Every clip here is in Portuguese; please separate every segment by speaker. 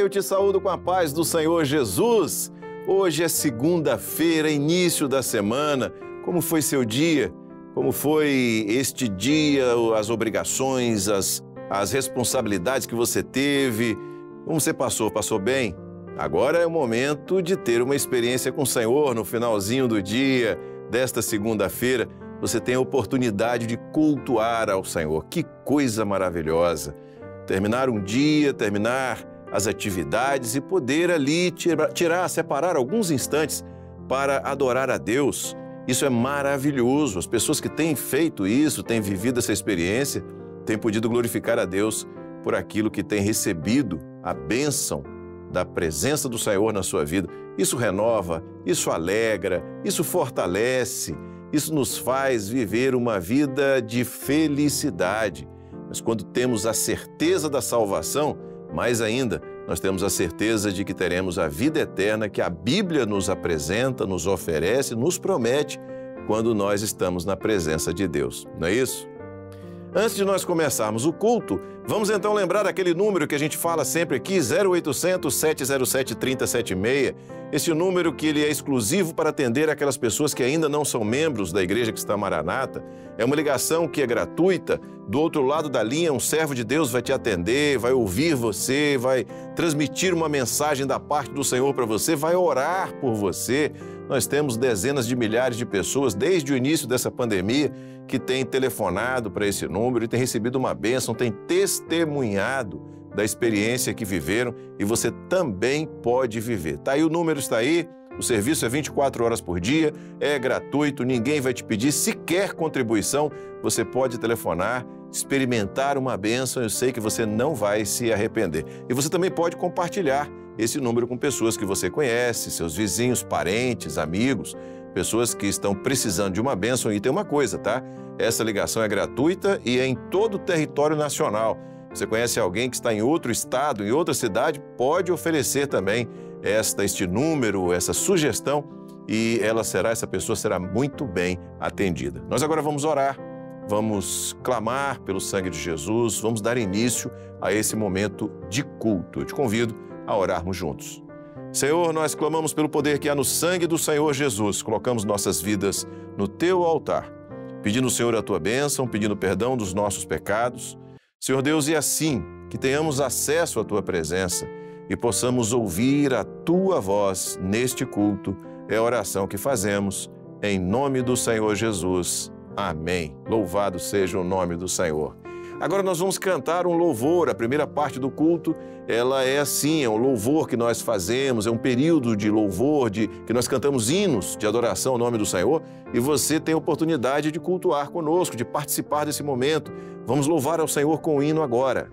Speaker 1: eu te saúdo com a paz do Senhor Jesus. Hoje é segunda-feira, início da semana. Como foi seu dia? Como foi este dia, as obrigações, as responsabilidades que você teve? Como você passou? Passou bem? Agora é o momento de ter uma experiência com o Senhor no finalzinho do dia, desta segunda-feira. Você tem a oportunidade de cultuar ao Senhor. Que coisa maravilhosa! Terminar um dia, terminar as atividades e poder ali separar alguns instantes para adorar a Deus. Isso é maravilhoso. As pessoas que têm feito isso, têm vivido essa experiência, têm podido glorificar a Deus por aquilo que têm recebido, a bênção da presença do Senhor na sua vida. Isso renova, isso alegra, isso fortalece, isso nos faz viver uma vida de felicidade. Mas quando temos a certeza da salvação, mais ainda, nós temos a certeza de que teremos a vida eterna que a Bíblia nos apresenta, nos oferece, nos promete quando nós estamos na presença de Deus. Não é isso? Antes de nós começarmos o culto, vamos então lembrar aquele número que a gente fala sempre aqui, 0800 707 3076. Esse número que ele é exclusivo para atender aquelas pessoas que ainda não são membros da Igreja Cristã Maranata. É uma ligação que é gratuita. Do outro lado da linha, um servo de Deus vai te atender, vai ouvir você, vai transmitir uma mensagem da parte do Senhor para você, vai orar por você. Nós temos dezenas de milhares de pessoas, desde o início dessa pandemia, que têm telefonado para esse número e têm recebido uma bênção, têm testemunhado da experiência que viveram e você também pode viver. Tá aí, o número está aí, o serviço é 24 horas por dia, é gratuito, ninguém vai te pedir sequer contribuição, você pode telefonar, experimentar uma bênção, eu sei que você não vai se arrepender. E você também pode compartilhar esse número com pessoas que você conhece, seus vizinhos, parentes, amigos, pessoas que estão precisando de uma bênção. E tem uma coisa, tá? Essa ligação é gratuita e é em todo o território nacional. Você conhece alguém que está em outro estado, em outra cidade, pode oferecer também este número, essa sugestão, e essa pessoa será muito bem atendida. Nós agora vamos orar, vamos clamar pelo sangue de Jesus, vamos dar início a esse momento de culto. Eu te convido a orarmos juntos. Senhor, nós clamamos pelo poder que há no sangue do Senhor Jesus. Colocamos nossas vidas no teu altar, pedindo, Senhor, a tua bênção, pedindo perdão dos nossos pecados. Senhor Deus, e assim que tenhamos acesso à tua presença e possamos ouvir a tua voz neste culto, é a oração que fazemos em nome do Senhor Jesus. Amém. Louvado seja o nome do Senhor. Agora nós vamos cantar um louvor. A primeira parte do culto, ela é assim, é um louvor que nós fazemos, é um período de louvor, que nós cantamos hinos de adoração ao nome do Senhor, e você tem a oportunidade de cultuar conosco, de participar desse momento. Vamos louvar ao Senhor com o hino agora.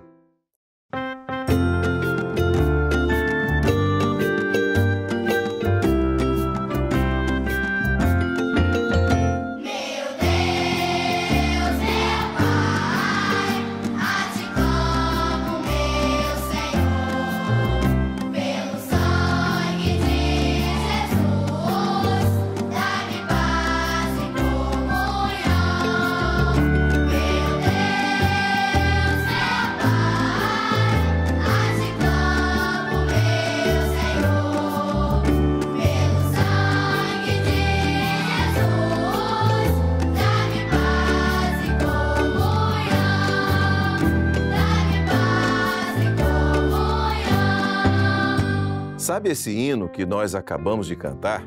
Speaker 1: Sabe esse hino que nós acabamos de cantar?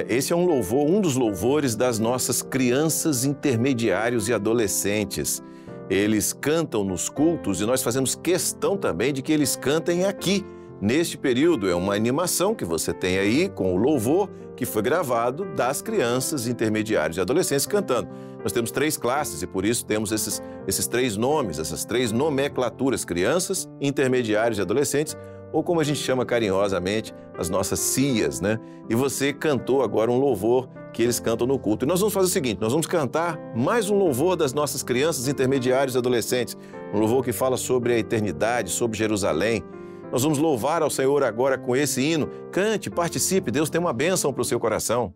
Speaker 1: Esse é um louvor, um dos louvores das nossas crianças, intermediários e adolescentes. Eles cantam nos cultos e nós fazemos questão também de que eles cantem aqui, neste período. É uma animação que você tem aí com o louvor que foi gravado das crianças, intermediários e adolescentes cantando. Nós temos 3 classes e por isso temos esses 3 nomes, essas 3 nomenclaturas: crianças, intermediários e adolescentes, ou como a gente chama carinhosamente, as nossas cias, né? E você cantou agora um louvor que eles cantam no culto. E nós vamos fazer o seguinte, nós vamos cantar mais um louvor das nossas crianças, intermediários e adolescentes, um louvor que fala sobre a eternidade, sobre Jerusalém. Nós vamos louvar ao Senhor agora com esse hino. Cante, participe, Deus tem uma bênção para o seu coração.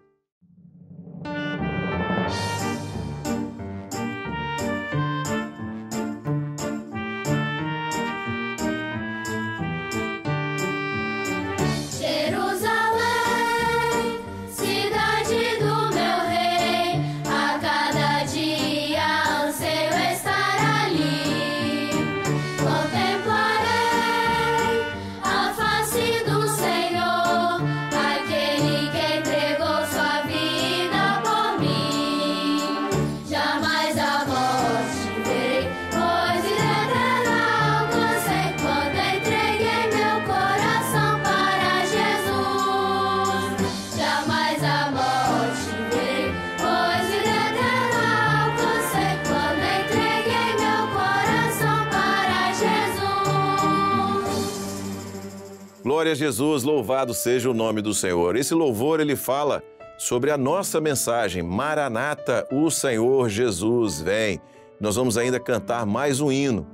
Speaker 1: Glória a Jesus, louvado seja o nome do Senhor. Esse louvor, ele fala sobre a nossa mensagem, Maranata, o Senhor Jesus vem. Nós vamos ainda cantar mais um hino.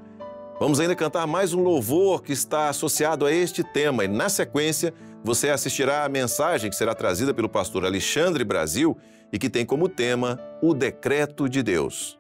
Speaker 1: Vamos ainda cantar mais um louvor que está associado a este tema. E na sequência, você assistirá a mensagem que será trazida pelo pastor Alexandre Brasil e que tem como tema o decreto de Deus.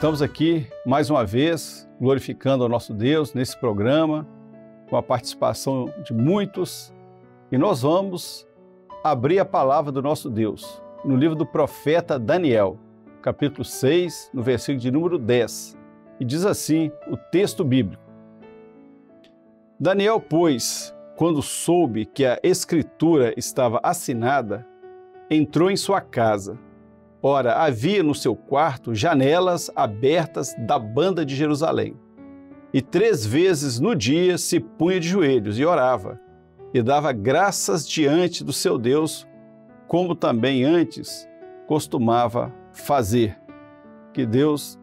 Speaker 2: Estamos aqui mais uma vez glorificando ao nosso Deus nesse programa, com a participação de muitos, e nós vamos abrir a palavra do nosso Deus no livro do profeta Daniel, capítulo 6, no versículo de número 10, e diz assim o texto bíblico: Daniel, pois, quando soube que a escritura estava assinada, entrou em sua casa. Ora, havia no seu quarto janelas abertas da banda de Jerusalém. e 3 vezes no dia se punha de joelhos e orava, e dava graças diante do seu Deus, como também antes costumava fazer. Que Deus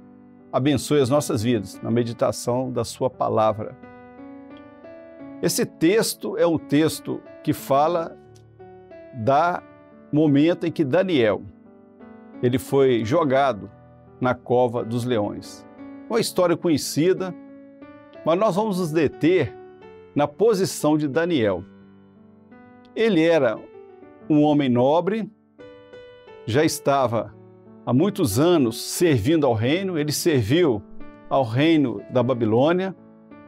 Speaker 2: abençoe as nossas vidas na meditação da sua palavra. Esse texto é um texto que fala da momento em que Daniel ele foi jogado na cova dos leões. Uma história conhecida, mas nós vamos nos deter na posição de Daniel. Ele era um homem nobre, já estava há muitos anos servindo ao reino, ele serviu ao reino da Babilônia.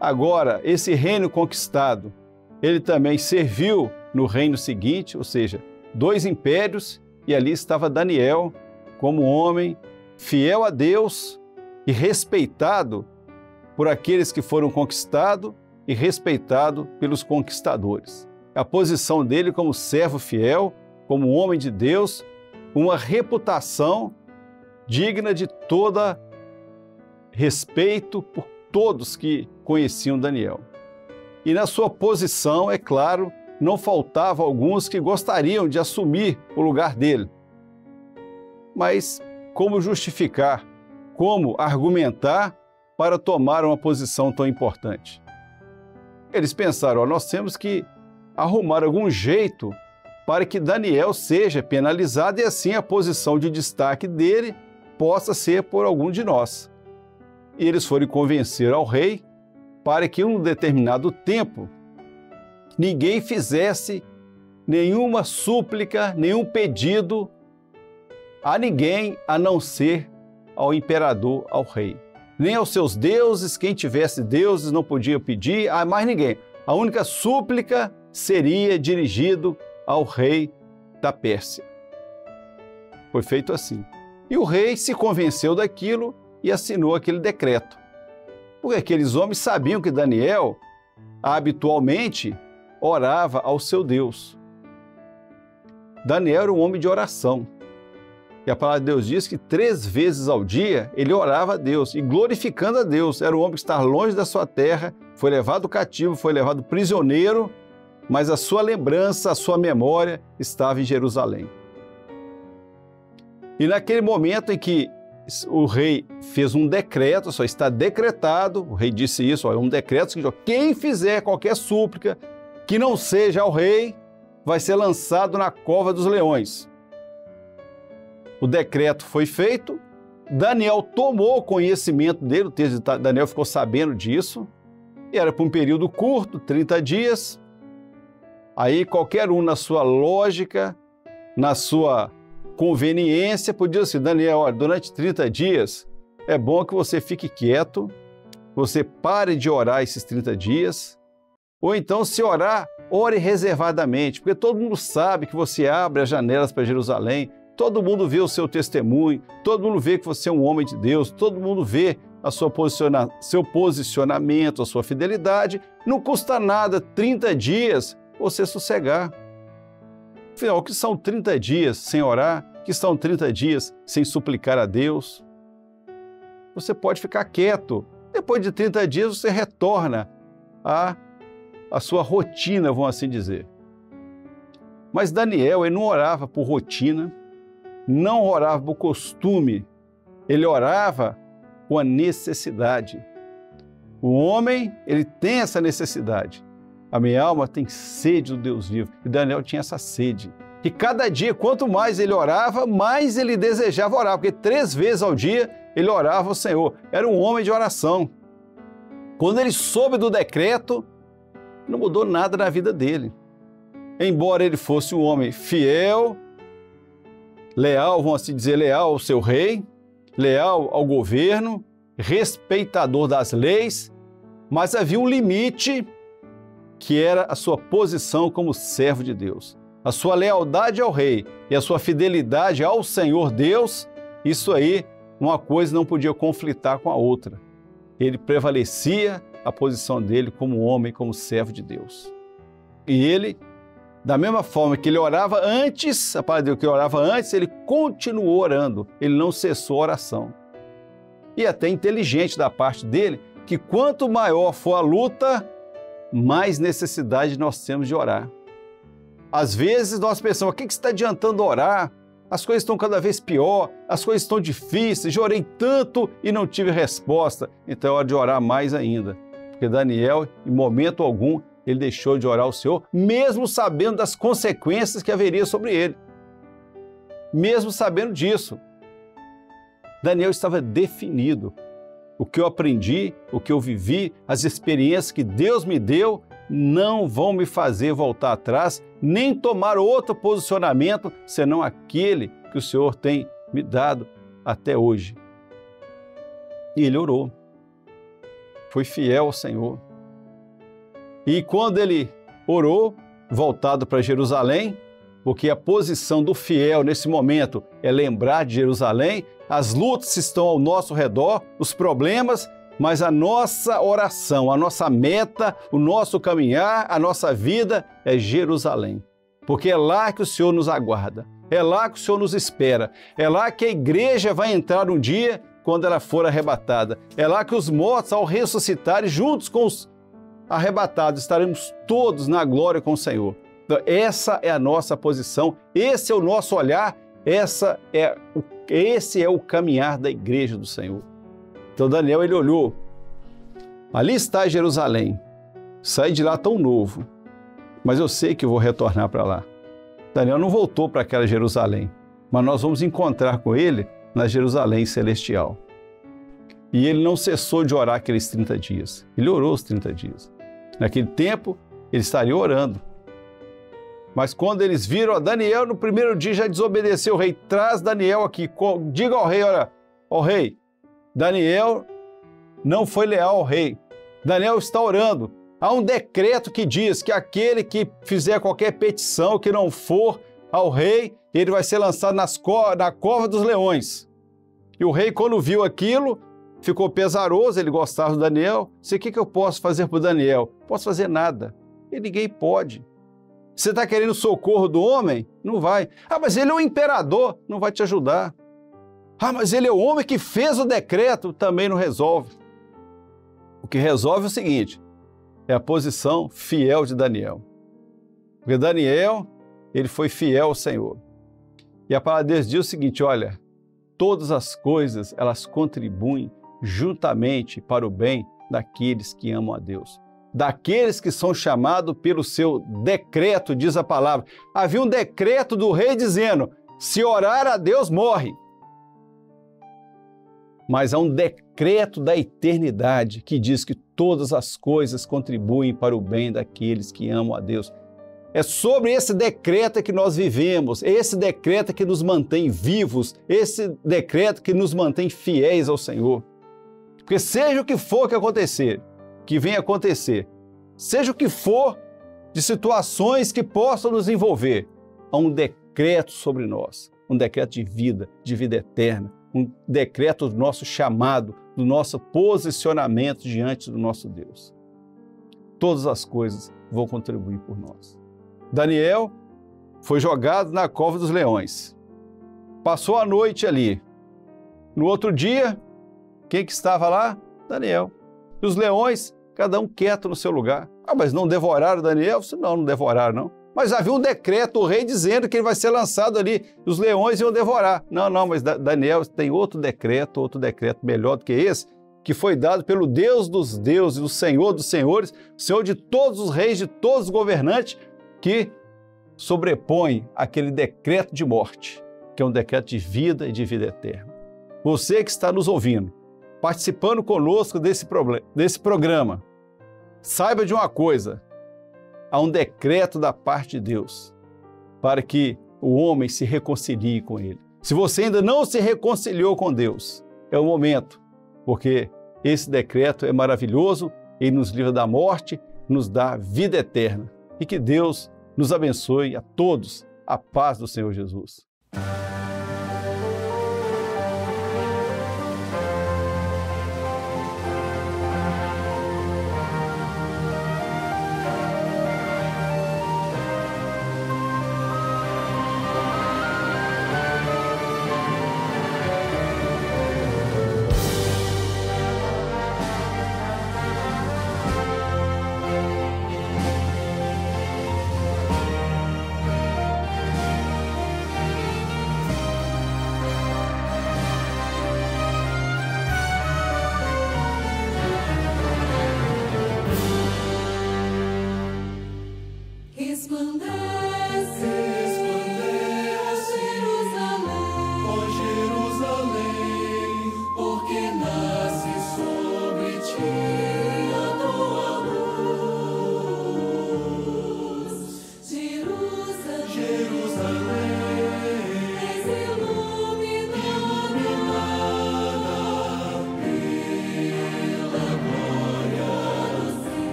Speaker 2: Agora, esse reino conquistado, ele também serviu no reino seguinte, ou seja, 2 impérios, e ali estava Daniel como homem fiel a Deus e respeitado por aqueles que foram conquistados e respeitado pelos conquistadores. A posição dele como servo fiel, como homem de Deus, uma reputação digna de todo respeito por todos que conheciam Daniel. E na sua posição, é claro, não faltava alguns que gostariam de assumir o lugar dele. Mas como justificar, como argumentar para tomar uma posição tão importante? Eles pensaram, nós temos que arrumar algum jeito para que Daniel seja penalizado e assim a posição de destaque dele possa ser por algum de nós. E eles foram convencer ao rei para que em um determinado tempo ninguém fizesse nenhuma súplica, nenhum pedido a ninguém a não ser ao imperador, ao rei. Nem aos seus deuses, quem tivesse deuses não podia pedir a mais ninguém. A única súplica seria dirigido ao rei da Pérsia. Foi feito assim. E o rei se convenceu daquilo e assinou aquele decreto. Porque aqueles homens sabiam que Daniel habitualmente orava ao seu Deus. Daniel era um homem de oração. E a palavra de Deus diz que 3 vezes ao dia ele orava a Deus e glorificando a Deus. Era um homem que estava longe da sua terra, foi levado cativo, foi levado prisioneiro, mas a sua lembrança, a sua memória estava em Jerusalém. E naquele momento em que o rei fez um decreto, só está decretado, o rei disse isso, é um decreto que quem fizer qualquer súplica que não seja ao rei, vai ser lançado na cova dos leões. O decreto foi feito, Daniel tomou conhecimento dele, o texto de Daniel ficou sabendo disso, e era por um período curto, 30 dias. Aí qualquer um na sua lógica, na sua conveniência, podia dizer, Daniel, olha, durante 30 dias é bom que você fique quieto, você pare de orar esses 30 dias, ou então se orar, ore reservadamente, porque todo mundo sabe que você abre as janelas para Jerusalém, todo mundo vê o seu testemunho, todo mundo vê que você é um homem de Deus, todo mundo vê seu posicionamento, a sua fidelidade. Não custa nada 30 dias você sossegar. Afinal, o que são 30 dias sem orar? O que são 30 dias sem suplicar a Deus? Você pode ficar quieto. Depois de 30 dias você retorna à sua rotina, vamos assim dizer. Mas Daniel, ele não orava por rotina, não orava por costume, ele orava com a necessidade. O homem, ele tem essa necessidade. A minha alma tem sede do Deus vivo. E Daniel tinha essa sede. E cada dia, quanto mais ele orava, mais ele desejava orar, porque 3 vezes ao dia ele orava ao Senhor. Era um homem de oração. Quando ele soube do decreto, não mudou nada na vida dele. Embora ele fosse um homem fiel, leal, vamos assim dizer, leal ao seu rei, leal ao governo, respeitador das leis, mas havia um limite que era a sua posição como servo de Deus. A sua lealdade ao rei e a sua fidelidade ao Senhor Deus, isso aí, uma coisa não podia conflitar com a outra. Ele prevalecia a posição dele como homem, como servo de Deus. E ele, da mesma forma que ele orava antes, a palavra de Deus que orava antes, ele continuou orando, ele não cessou a oração. E até inteligente da parte dele, que quanto maior for a luta, mais necessidade nós temos de orar. Às vezes nós pensamos, o que está adiantando orar? As coisas estão cada vez pior, as coisas estão difíceis, já orei tanto e não tive resposta. Então é hora de orar mais ainda. Porque Daniel, em momento algum, ele deixou de orar ao Senhor, mesmo sabendo das consequências que haveria sobre ele. Mesmo sabendo disso. Daniel estava definido. O que eu aprendi, o que eu vivi, as experiências que Deus me deu, não vão me fazer voltar atrás, nem tomar outro posicionamento, senão aquele que o Senhor tem me dado até hoje. E ele orou. Foi fiel ao Senhor. E quando ele orou, voltado para Jerusalém, porque a posição do fiel nesse momento é lembrar de Jerusalém, as lutas estão ao nosso redor, os problemas, mas a nossa oração, a nossa meta, o nosso caminhar, a nossa vida é Jerusalém. Porque é lá que o Senhor nos aguarda, é lá que o Senhor nos espera, é lá que a igreja vai entrar um dia quando ela for arrebatada, é lá que os mortos, ao ressuscitarem juntos com os arrebatados, estaremos todos na glória com o Senhor. Então, essa é a nossa posição, esse é o nosso olhar, esse é o caminhar da igreja do Senhor. Então Daniel, ele olhou, ali está Jerusalém, saí de lá tão novo, mas eu sei que eu vou retornar para lá. Daniel não voltou para aquela Jerusalém, mas nós vamos encontrar com ele na Jerusalém celestial. E ele não cessou de orar aqueles 30 dias, ele orou os 30 dias. Naquele tempo, ele estaria orando. Mas quando eles viram a Daniel, no primeiro dia já desobedeceu o rei. Traz Daniel aqui, diga ao rei, olha, ó rei, Daniel não foi leal ao rei. Daniel está orando. Há um decreto que diz que aquele que fizer qualquer petição que não for ao rei, ele vai ser lançado na cova dos leões. E o rei, quando viu aquilo, ficou pesaroso, ele gostava do Daniel. Disse, o que eu posso fazer por Daniel? Não posso fazer nada. E ninguém pode. Você está querendo socorro do homem? Não vai. Ah, mas ele é o imperador. Não vai te ajudar. Ah, mas ele é o homem que fez o decreto. Também não resolve. O que resolve é o seguinte, é a posição fiel de Daniel. Porque Daniel, ele foi fiel ao Senhor. E a palavra de Deus diz o seguinte, olha, todas as coisas, elas contribuem juntamente para o bem daqueles que amam a Deus. Daqueles que são chamados pelo seu decreto, diz a palavra. Havia um decreto do rei dizendo, se orar a Deus, morre. Mas há um decreto da eternidade que diz que todas as coisas contribuem para o bem daqueles que amam a Deus. É sobre esse decreto que nós vivemos, esse decreto que nos mantém vivos, esse decreto que nos mantém fiéis ao Senhor. Porque seja o que for que acontecer, que venha acontecer, seja o que for de situações que possam nos envolver, há um decreto sobre nós, um decreto de vida eterna, um decreto do nosso chamado, do nosso posicionamento diante do nosso Deus. Todas as coisas vão contribuir por nós. Daniel foi jogado na cova dos leões. Passou a noite ali. No outro dia, quem que estava lá? Daniel. E os leões, cada um quieto no seu lugar. Ah, mas não devoraram Daniel? Não devoraram, não. Mas havia um decreto, o rei dizendo que ele vai ser lançado ali, os leões iam devorar. Não, mas Daniel tem outro decreto melhor do que esse, que foi dado pelo Deus dos deuses, o Senhor dos senhores, o Senhor de todos os reis, de todos os governantes, que sobrepõe aquele decreto de morte, que é um decreto de vida e de vida eterna. Você que está nos ouvindo, participando conosco desse programa, saiba de uma coisa, há um decreto da parte de Deus para que o homem se reconcilie com ele. Se você ainda não se reconciliou com Deus, é o momento, porque esse decreto é maravilhoso, ele nos livra da morte, nos dá vida eterna. E que Deus nos abençoe a todos, a paz do Senhor Jesus.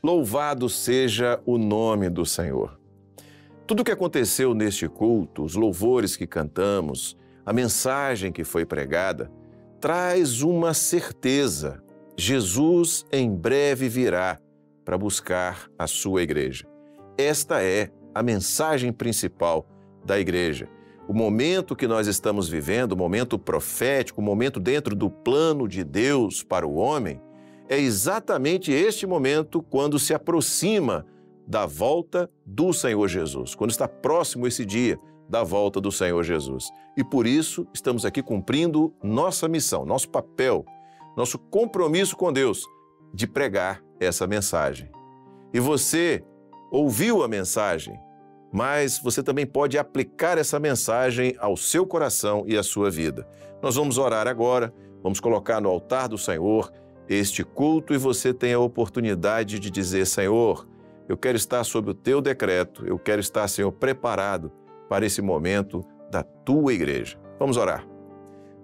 Speaker 1: Louvado seja o nome do Senhor. Tudo o que aconteceu neste culto, os louvores que cantamos, a mensagem que foi pregada, traz uma certeza: Jesus em breve virá para buscar a sua igreja. Esta é a mensagem principal da igreja. O momento que nós estamos vivendo, o momento profético, o momento dentro do plano de Deus para o homem, é exatamente este momento quando se aproxima da volta do Senhor Jesus, quando está próximo esse dia da volta do Senhor Jesus. E por isso estamos aqui cumprindo nossa missão, nosso papel, nosso compromisso com Deus de pregar essa mensagem. E você ouviu a mensagem, mas você também pode aplicar essa mensagem ao seu coração e à sua vida. Nós vamos orar agora, vamos colocar no altar do Senhor este culto e você tem a oportunidade de dizer: Senhor, eu quero estar sob o teu decreto, eu quero estar, Senhor, preparado para esse momento da tua igreja. Vamos orar.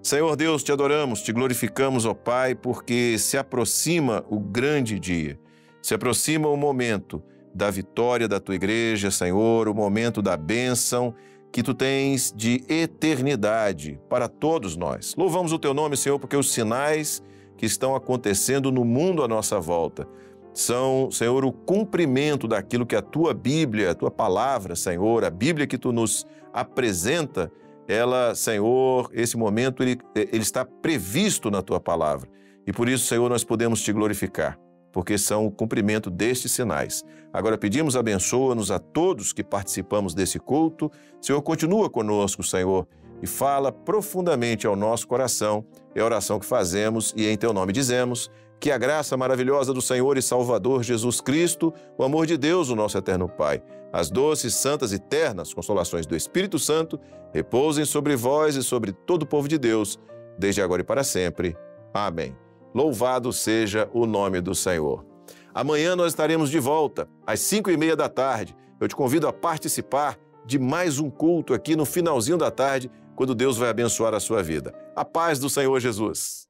Speaker 1: Senhor Deus, te adoramos, te glorificamos, ó Pai, porque se aproxima o grande dia, se aproxima o momento da vitória da tua igreja, Senhor, o momento da bênção que tu tens de eternidade para todos nós. Louvamos o teu nome, Senhor, porque os sinais que estão acontecendo no mundo à nossa volta são, Senhor, o cumprimento daquilo que a tua Bíblia, a tua palavra, Senhor, a Bíblia que tu nos apresenta, ela, Senhor, esse momento ele está previsto na tua palavra. E por isso, Senhor, nós podemos te glorificar, porque são o cumprimento destes sinais. Agora pedimos, abençoa-nos a todos que participamos desse culto. Senhor, continua conosco, Senhor, e fala profundamente ao nosso coração. É a oração que fazemos e em Teu nome dizemos que a graça maravilhosa do Senhor e Salvador Jesus Cristo, o amor de Deus, o nosso eterno Pai, as doces, santas e ternas consolações do Espírito Santo repousem sobre vós e sobre todo o povo de Deus, desde agora e para sempre. Amém. Louvado seja o nome do Senhor. Amanhã nós estaremos de volta, às 5h30 da tarde. Eu te convido a participar de mais um culto aqui no finalzinho da tarde, quando Deus vai abençoar a sua vida. A paz do Senhor Jesus.